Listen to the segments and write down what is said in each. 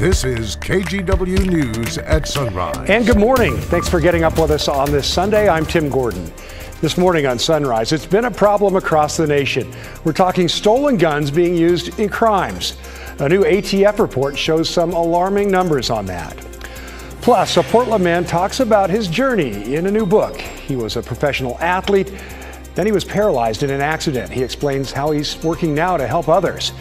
This is KGW News at Sunrise. And good morning. Thanks for getting up with us on this Sunday. I'm Tim Gordon. This morning on Sunrise, it's been a problem across the nation. We're talking stolen guns being used in crimes. A new ATF report shows some alarming numbers on that. Plus, a Portland man talks about his journey in a new book. He was a professional athlete, then he was paralyzed in an accident. He explains how he's working now to help others.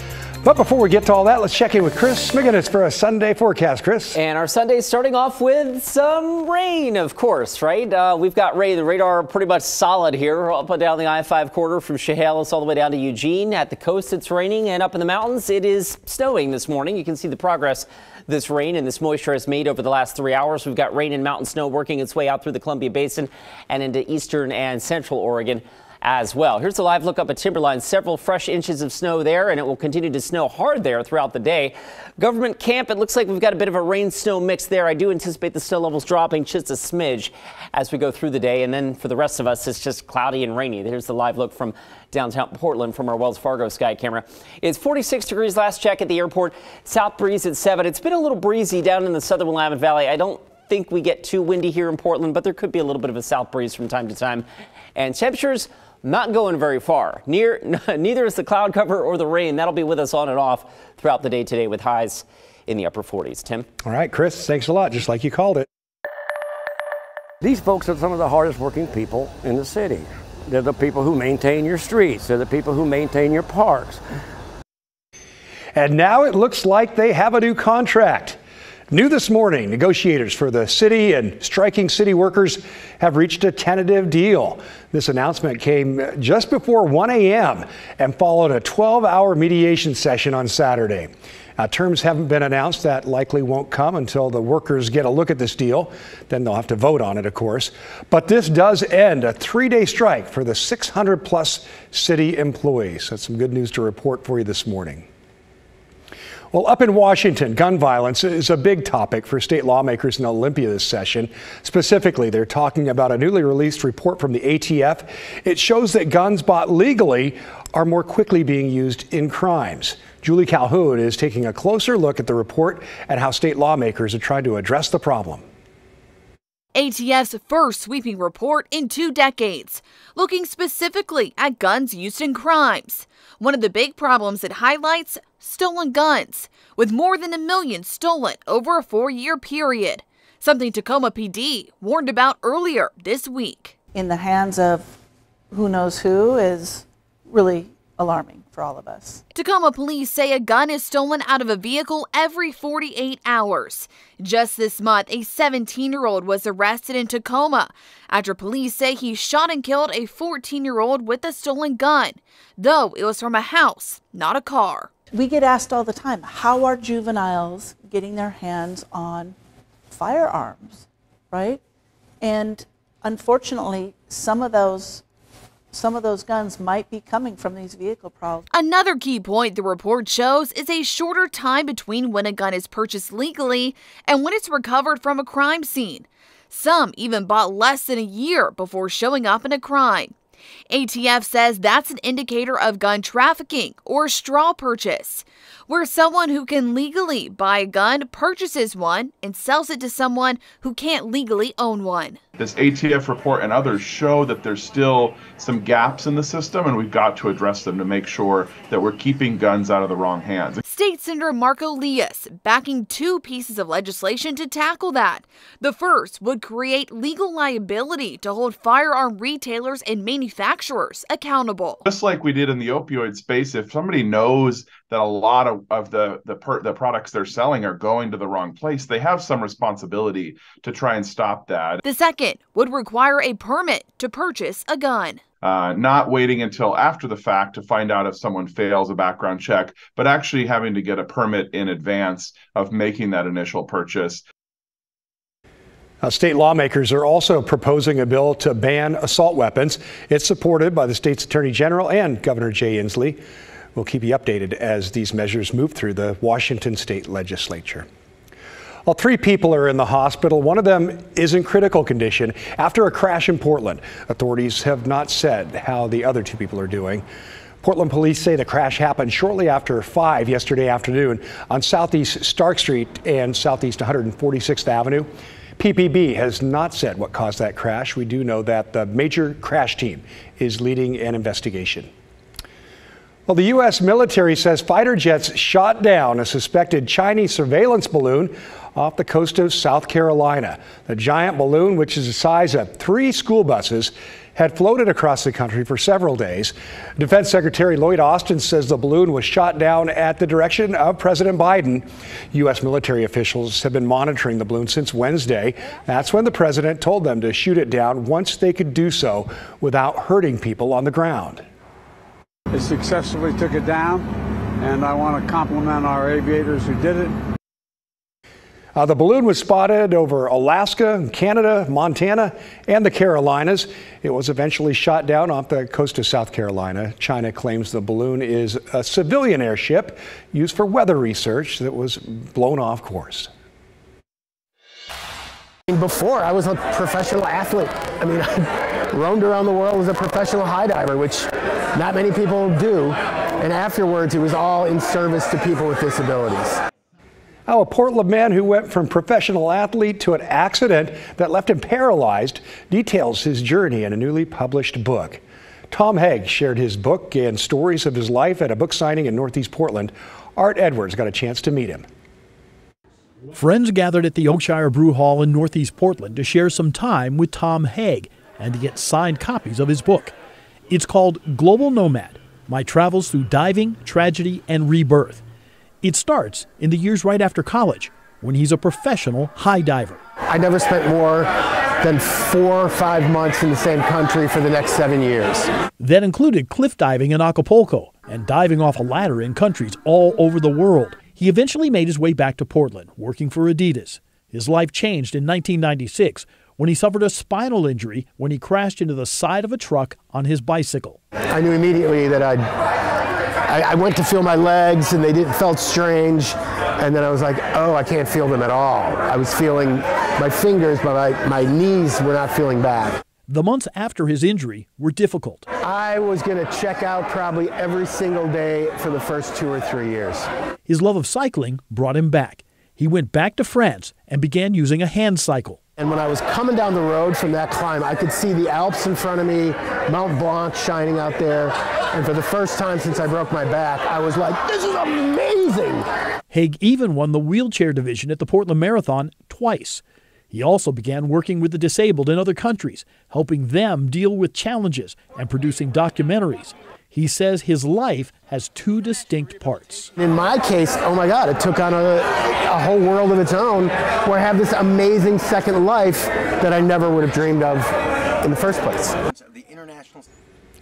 But before we get to all that, let's check in with Chris McGinnis for a Sunday forecast. Chris? And our Sunday starting off with some rain, of course, right? We've got rain. The radar pretty much solid here up and down the I-5 corridor from Chehalis all the way down to Eugene. At the coast, it's raining, and up in the mountains, it is snowing this morning. You can see the progress this rain and this moisture has made over the last 3 hours. We've got rain and mountain snow working its way out through the Columbia Basin and into eastern and central Oregon as well. Here's a live look up at Timberline. Several fresh inches of snow there, and it will continue to snow hard there throughout the day. Government Camp, it looks like we've got a bit of a rain-snow mix there. I do anticipate the snow levels dropping just a smidge as we go through the day, and then for the rest of us, it's just cloudy and rainy. Here's the live look from downtown Portland from our Wells Fargo sky camera. It's 46 degrees last check at the airport. South breeze at 7. It's been a little breezy down in the southern Willamette Valley. I don't think we get too windy here in Portland, but there could be a little bit of a south breeze from time to time. And temperatures not going very far. Neither is the cloud cover or the rain. That'll be with us on and off throughout the day today with highs in the upper 40s. Tim? All right, Chris, thanks a lot, just like you called it. These folks are some of the hardest working people in the city. They're the people who maintain your streets. They're the people who maintain your parks. And now it looks like they have a new contract. New this morning, negotiators for the city and striking city workers have reached a tentative deal. This announcement came just before 1 a.m. and followed a 12-hour mediation session on Saturday. Terms haven't been announced. That likely won't come until the workers get a look at this deal. Then they'll have to vote on it, of course. But this does end a 3-day strike for the 600-plus city employees. That's some good news to report for you this morning. Well, up in Washington, gun violence is a big topic for state lawmakers in Olympia this session. Specifically, they're talking about a newly released report from the ATF. It shows that guns bought legally are more quickly being used in crimes. Julie Calhoun is taking a closer look at the report and how state lawmakers are trying to address the problem. ATF's first sweeping report in 2 decades, looking specifically at guns used in crimes. One of the big problems it highlights, stolen guns, with more than 1 million stolen over a 4-year period, something Tacoma PD warned about earlier this week. In the hands of who knows who is really alarming for all of us. Tacoma police say a gun is stolen out of a vehicle every 48 hours. Just this month, a 17-year-old was arrested in Tacoma after police say he shot and killed a 14-year-old with a stolen gun, though it was from a house, not a car. We get asked all the time, how are juveniles getting their hands on firearms, right? And unfortunately, some of those guns might be coming from these vehicle prowls. Another key point the report shows is a shorter time between when a gun is purchased legally and when it's recovered from a crime scene. Some even bought less than a year before showing up in a crime. ATF says that's an indicator of gun trafficking or straw purchase, where someone who can legally buy a gun purchases one and sells it to someone who can't legally own one. This ATF report and others show that there's still some gaps in the system, and we've got to address them to make sure that we're keeping guns out of the wrong hands. State Senator Marco Lias backing 2 pieces of legislation to tackle that. The first would create legal liability to hold firearm retailers and manufacturers accountable. Just like we did in the opioid space, if somebody knows that a lot of the products they're selling are going to the wrong place, they have some responsibility to try and stop that. The second would require a permit to purchase a gun. Not waiting until after the fact to find out if someone fails a background check, but actually having to get a permit in advance of making that initial purchase. State lawmakers are also proposing a bill to ban assault weapons. It's supported by the state's Attorney General and Governor Jay Inslee. We'll keep you updated as these measures move through the Washington state legislature. Well, 3 people are in the hospital. One of them is in critical condition after a crash in Portland. Authorities have not said how the other 2 people are doing. Portland police say the crash happened shortly after 5 yesterday afternoon on Southeast Stark Street and Southeast 146th Avenue. PPB has not said what caused that crash. We do know that the major crash team is leading an investigation. Well, the U.S. military says fighter jets shot down a suspected Chinese surveillance balloon off the coast of South Carolina. The giant balloon, which is the size of 3 school buses, had floated across the country for several days. Defense Secretary Lloyd Austin says the balloon was shot down at the direction of President Biden. U.S. military officials have been monitoring the balloon since Wednesday. That's when the president told them to shoot it down once they could do so without hurting people on the ground. They successfully took it down, and I want to compliment our aviators who did it. The balloon was spotted over Alaska, Canada, Montana, and the Carolinas. It was eventually shot down off the coast of South Carolina. China claims the balloon is a civilian airship used for weather research that was blown off course. Before, I was a professional athlete. I mean, I roamed around the world as a professional high diver, which not many people do. And afterwards, it was all in service to people with disabilities. A Portland man who went from professional athlete to an accident that left him paralyzed details his journey in a newly published book. Tom Haig shared his book and stories of his life at a book signing in Northeast Portland. Art Edwards got a chance to meet him. Friends gathered at the Oakshire Brew Hall in Northeast Portland to share some time with Tom Haig and to get signed copies of his book. It's called Global Nomad: My Travels Through Diving, Tragedy, and Rebirth. It starts in the years right after college, when he's a professional high diver. I never spent more than 4 or 5 months in the same country for the next 7 years. That included cliff diving in Acapulco and diving off a ladder in countries all over the world. He eventually made his way back to Portland, working for Adidas. His life changed in 1996 when he suffered a spinal injury when he crashed into the side of a truck on his bicycle. I knew immediately that I went to feel my legs and they felt strange, and then I was like, oh, I can't feel them at all. I was feeling my fingers, but my knees were not feeling bad. The months after his injury were difficult. I was going to check out probably every single day for the first 2 or 3 years. His love of cycling brought him back. He went back to France and began using a hand cycle. And when I was coming down the road from that climb, I could see the Alps in front of me, Mount Blanc shining out there. And for the first time since I broke my back, I was like, this is amazing. Haig even won the wheelchair division at the Portland Marathon twice. He also began working with the disabled in other countries, helping them deal with challenges and producing documentaries. He says his life has 2 distinct parts. In my case, oh my God, it took on a whole world of its own, where I have this amazing second life that I never would have dreamed of in the first place.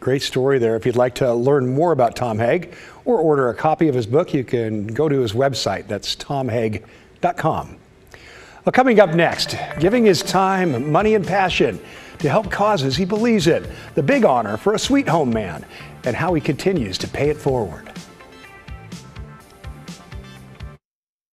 Great story there. If you'd like to learn more about Tom Haig or order a copy of his book, you can go to his website. That's tomhaig.com. Well, coming up next, giving his time, money, and passion to help causes he believes in. The big honor for a sweet home man and how he continues to pay it forward.